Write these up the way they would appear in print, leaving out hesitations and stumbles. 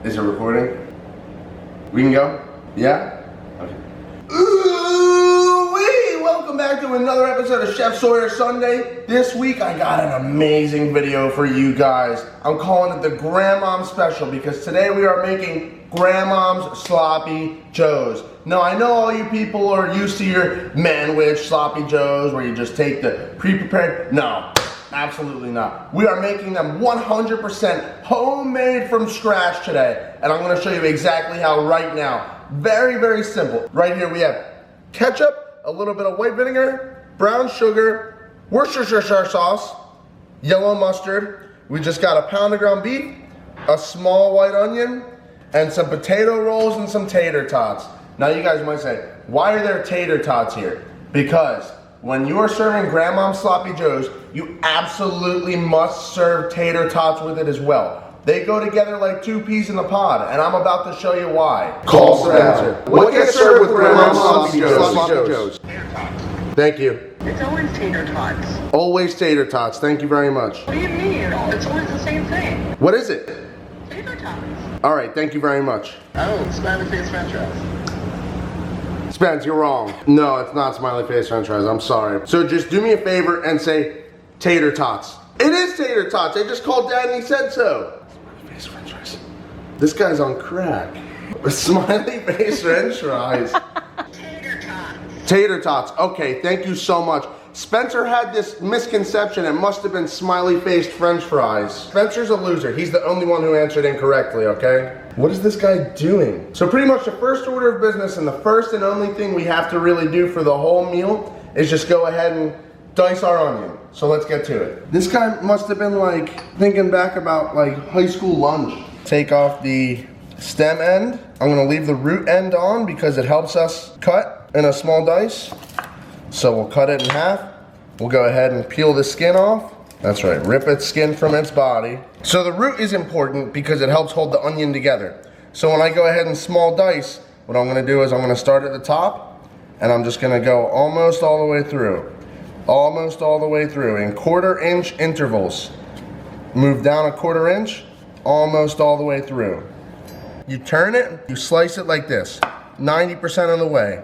Is it recording? We can go? Yeah? Okay. Ooh-wee! Welcome back to another episode of Chef Sawyer Sunday. This week I got an amazing video for you guys. I'm calling it the Grandmom Special because today we are making Grandmom's Sloppy Joes. Now I know all you people are used to your Manwich Sloppy Joes where you just take the pre-prepared. No. Absolutely not. We are making them 100% homemade from scratch today. And I'm going to show you exactly how right now. Very, very simple. Right here we have ketchup, a little bit of white vinegar, brown sugar, Worcestershire sauce, yellow mustard. We just got a pound of ground beef, a small white onion, and some potato rolls and some tater tots. Now you guys might say, why are there tater tots here? Because when you are serving Grandmom's Sloppy Joes, you absolutely must serve tater tots with it as well. They go together like two peas in a pod, and I'm about to show you why. Call Spencer. What gets served with Grandmom's Sloppy Joes? Tater tots. Thank you. It's always tater tots. Always tater tots. Thank you very much. What do you mean? It's always the same thing. What is it? Tater tots. All right, thank you very much. Oh, smiley face french fries. Spence, you're wrong. No, it's not smiley face french fries. I'm sorry. So just do me a favor and say tater tots. It is tater tots. I just called Dad and he said so. Smiley face french fries. This guy's on crack. Smiley face french fries. Tater tots. Tater tots. Okay, thank you so much. Spencer had this misconception. It must have been smiley faced french fries. Spencer's a loser. He's the only one who answered incorrectly, okay? What is this guy doing? So pretty much the first order of business and the first and only thing we have to really do for the whole meal is just go ahead and dice our onion. So let's get to it. This guy must have been like thinking back about like high school lunch. Take off the stem end. I'm gonna leave the root end on because it helps us cut in a small dice. So we'll cut it in half. We'll go ahead and peel the skin off. That's right, rip its skin from its body. So the root is important because it helps hold the onion together. So when I go ahead and small dice, what I'm gonna do is I'm gonna start at the top and I'm just gonna go almost all the way through. Almost all the way through in 1/4 inch intervals. Move down a 1/4 inch, almost all the way through. You turn it, you slice it like this, 90% of the way.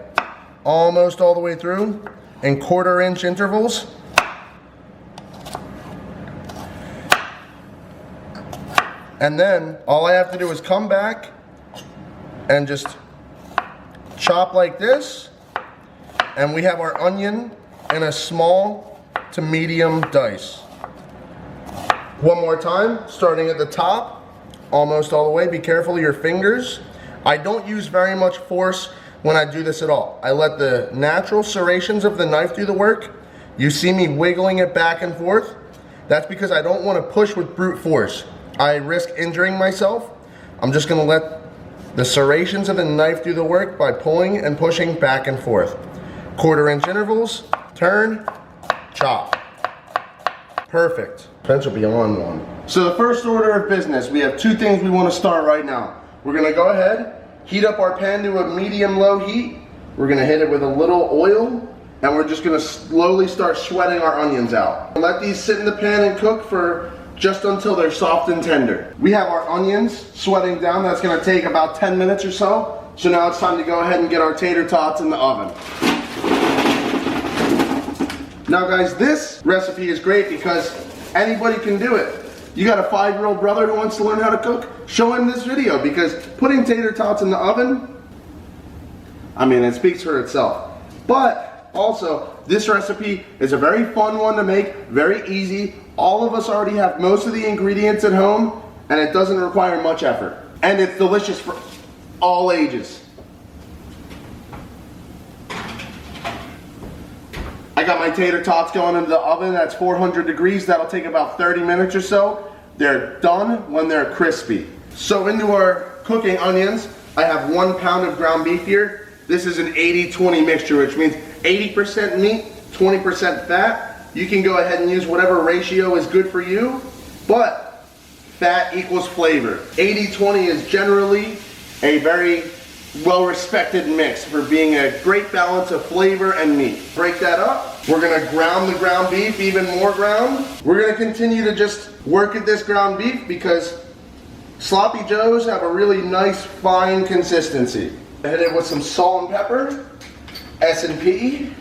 Almost all the way through in 1/4 inch intervals. And then all I have to do is come back and just chop like this. And we have our onion in a small to medium dice. One more time, starting at the top, almost all the way. Be careful of your fingers. I don't use very much force when I do this at all. I let the natural serrations of the knife do the work. You see me wiggling it back and forth. That's because I don't want to push with brute force. I risk injuring myself. I'm just gonna let the serrations of the knife do the work by pulling and pushing back and forth. 1/4 inch intervals, turn, chop. Perfect. Spencer will be on one. So the first order of business, we have two things we want to start right now. We're gonna go ahead, heat up our pan to a medium-low heat. We're gonna hit it with a little oil, and we're just gonna slowly start sweating our onions out. Let these sit in the pan and cook for just until they're soft and tender. We have our onions sweating down. That's gonna take about 10 minutes or so. So now it's time to go ahead and get our tater tots in the oven. Now guys, this recipe is great because anybody can do it. You got a 5-year-old brother who wants to learn how to cook? Show him this video because putting tater tots in the oven, I mean, it speaks for itself. But also, this recipe is a very fun one to make, very easy. All of us already have most of the ingredients at home and it doesn't require much effort. And it's delicious for all ages. I got my tater tots going into the oven. That's 400 degrees. That'll take about 30 minutes or so. They're done when they're crispy. So into our cooking onions, I have 1 pound of ground beef here. This is an 80-20 mixture, which means 80% meat, 20% fat. You can go ahead and use whatever ratio is good for you, but fat equals flavor. 80-20 is generally a very well-respected mix for being a great balance of flavor and meat. Break that up. We're gonna ground the ground beef, even more ground. We're gonna continue to just work at this ground beef because Sloppy Joes have a really nice fine consistency. I hit it with some salt and pepper, S&P,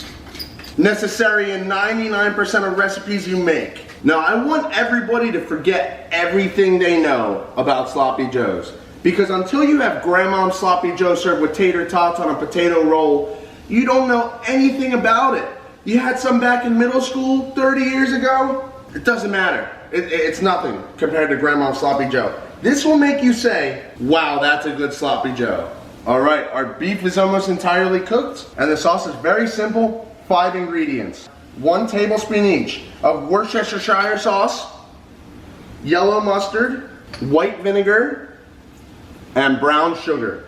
necessary in 99% of recipes you make. Now I want everybody to forget everything they know about Sloppy Joes, because until you have Grandmom's Sloppy Joe served with tater tots on a potato roll, you don't know anything about it. You had some back in middle school 30 years ago, it doesn't matter. It's nothing compared to Grandmom's Sloppy Joe. This will make you say, wow, that's a good Sloppy Joe. All right, our beef is almost entirely cooked, and the sauce is very simple, 5 ingredients. 1 tablespoon each of Worcestershire sauce, yellow mustard, white vinegar, and brown sugar.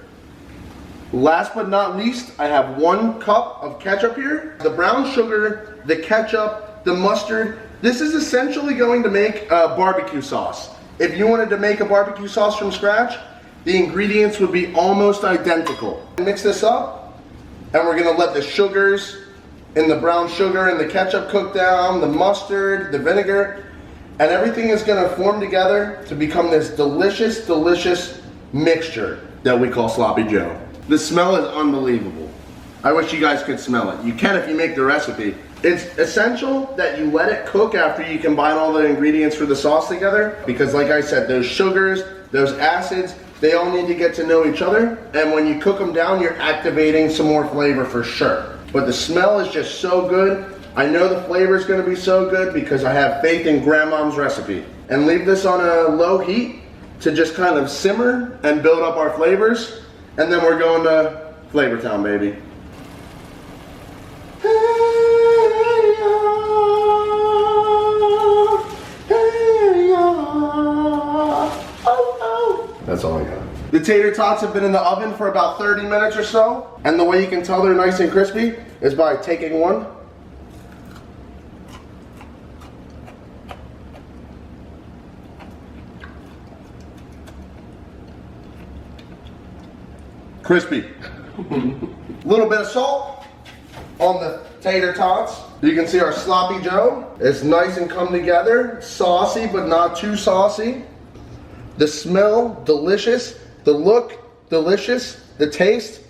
Last but not least, I have 1 cup of ketchup here. The brown sugar, the ketchup, the mustard, this is essentially going to make a barbecue sauce. If you wanted to make a barbecue sauce from scratch, the ingredients would be almost identical. Mix this up, and we're gonna let the sugars and the brown sugar and the ketchup cook down, the mustard, the vinegar, and everything is gonna form together to become this delicious, delicious mixture that we call Sloppy Joe. The smell is unbelievable. I wish you guys could smell it. You can if you make the recipe. It's essential that you let it cook after you combine all the ingredients for the sauce together, because like I said, those sugars, those acids, they all need to get to know each other, and when you cook them down, you're activating some more flavor for sure. But the smell is just so good. I know the flavor is gonna be so good because I have faith in Grandmom's recipe. And leave this on a low heat to just kind of simmer and build up our flavors, and then we're going to Flavor Town, baby. That's all I got. The tater tots have been in the oven for about 30 minutes or so, and the way you can tell they're nice and crispy is by taking one, crispy. Little bit of salt on the tater tots. You can see our Sloppy Joe. It's nice and come together, saucy but not too saucy. The smell, delicious. The look, delicious. The taste,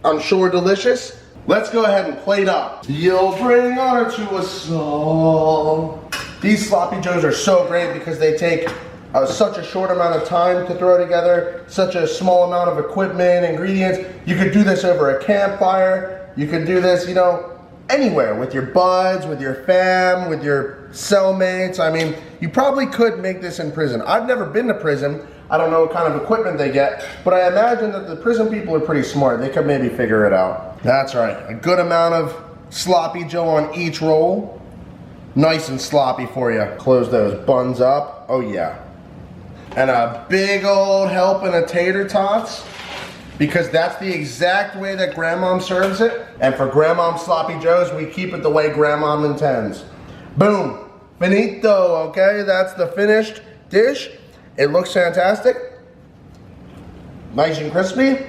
I'm sure delicious. Let's go ahead and plate up. You'll bring honor to us all. These Sloppy Joes are so great because they take such a short amount of time to throw together, such a small amount of equipment, ingredients. You could do this over a campfire. You could do this, you know, anywhere with your buds, with your fam, with your cellmates. I mean, you probably could make this in prison. I've never been to prison. I don't know what kind of equipment they get, but I imagine that the prison people are pretty smart. They could maybe figure it out. That's right, a good amount of Sloppy Joe on each roll. Nice and sloppy for you. Close those buns up, oh yeah. And a big old helping of tater tots, because that's the exact way that Grandmom serves it. And for Grandmom's Sloppy Joes, we keep it the way Grandmom intends. Boom, finito, okay? That's the finished dish. It looks fantastic. Nice and crispy.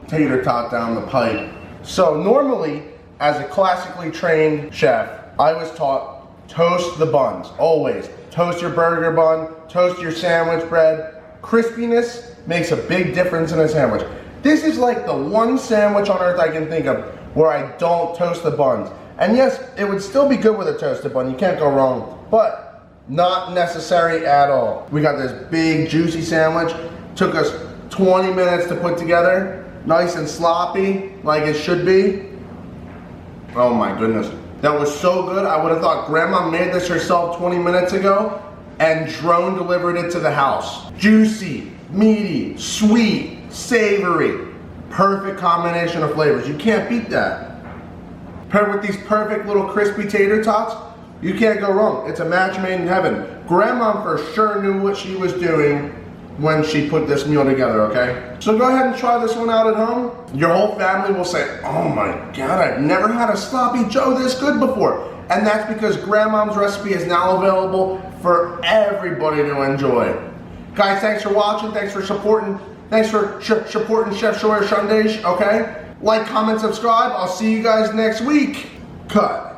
Tater tot down the pipe. So normally, as a classically trained chef, I was taught toast the buns, always. Toast your burger bun, toast your sandwich bread. Crispiness makes a big difference in a sandwich. This is like the one sandwich on earth I can think of where I don't toast the buns. And yes, it would still be good with a toasted bun, you can't go wrong, but not necessary at all. We got this big juicy sandwich, took us 20 minutes to put together, nice and sloppy, like it should be. Oh my goodness, that was so good. I would have thought Grandma made this herself 20 minutes ago and drone delivered it to the house. Juicy, meaty, sweet, savory, perfect combination of flavors. You can't beat that. Paired with these perfect little crispy tater tots, you can't go wrong. It's a match made in heaven. Grandma for sure knew what she was doing when she put this meal together, okay? So go ahead and try this one out at home. Your whole family will say, oh my God, I've never had a Sloppy Joe this good before. And that's because Grandmom's recipe is now available for everybody to enjoy. Guys, thanks for watching, thanks for supporting, thanks for supporting Chef Sawyer Sundays, okay? Like, comment, subscribe. I'll see you guys next week. Cut.